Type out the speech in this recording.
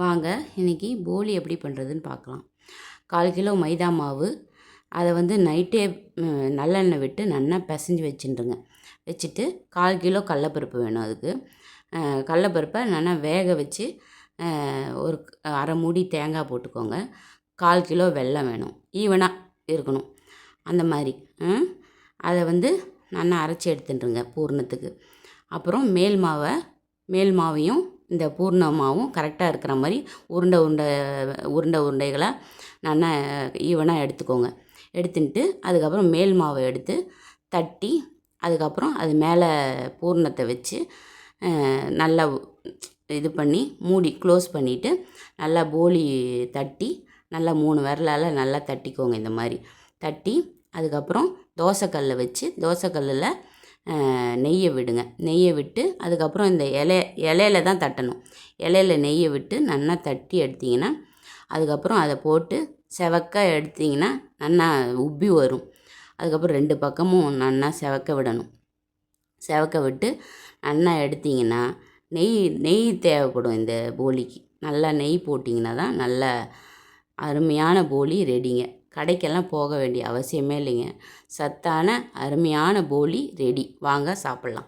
வாங்க இன்றைக்கி போலி எப்படி பண்ணுறதுன்னு பார்க்கலாம். 1/4 கிலோ மைதா மாவு, அதை வந்து நைட்டே நல்லெண்ணெய் விட்டு நல்லா பிசைஞ்சு வச்சுட்டுருங்க. வச்சுட்டு 1/4 கிலோ கடலப்பருப்பு வேணும். அதுக்கு கடலப்பருப்பை நல்லா வேக வச்சு ஒரு அரை மூடி தேங்காய் போட்டுக்கோங்க. 1/4 கிலோ வெல்லம் வேணும். ஈவனாக இருக்கணும் அந்த மாதிரி. அதை வந்து நல்லா அரைச்சி எடுத்துட்டுருங்க பூர்ணத்துக்கு. அப்புறம் மேல் மாவையும் இந்த பூர்ண மாவும் கரெக்டாக இருக்கிற மாதிரி உருண்டைகளாக நல்லா ஈவனாக எடுத்துக்கோங்க. எடுத்துட்டு அதுக்கப்புறம் மேல் மாவை எடுத்து தட்டி, அதுக்கப்புறம் அது மேலே பூர்ணத்தை வச்சு நல்லா இது பண்ணி மூடி க்ளோஸ் பண்ணிவிட்டு நல்லா போலி தட்டி நல்லா 3 விரலால் நல்லா தட்டிக்கோங்க. இந்த மாதிரி தட்டி அதுக்கப்புறம் தோசைக்கல்லை வச்சு தோசைக்கல்லில் நெய்யை விடுங்க. நெய்யை விட்டு அதுக்கப்புறம் இந்த இலையில தான் தட்டணும். இலையில நெய்யை விட்டு நல்லா தட்டி எடுத்திங்கன்னா அதுக்கப்புறம் அதை போட்டு செவக்க எடுத்திங்கன்னா நல்லா உப்பி வரும். அதுக்கப்புறம் 2 பக்கமும் நல்லா செவக்க விடணும். செவக்க விட்டு நல்லா எடுத்திங்கன்னா நெய் தேவைப்படும் இந்த போலிக்கு. நல்லா நெய் போட்டிங்கன்னா தான் நல்ல அருமையான போலி ரெடிங்க. கடைக்கெல்லாம் போக வேண்டிய அவசியமே இல்லைங்க. சத்தான அருமையான போலி ரெடி. வாங்க சாப்பிட்லாம்.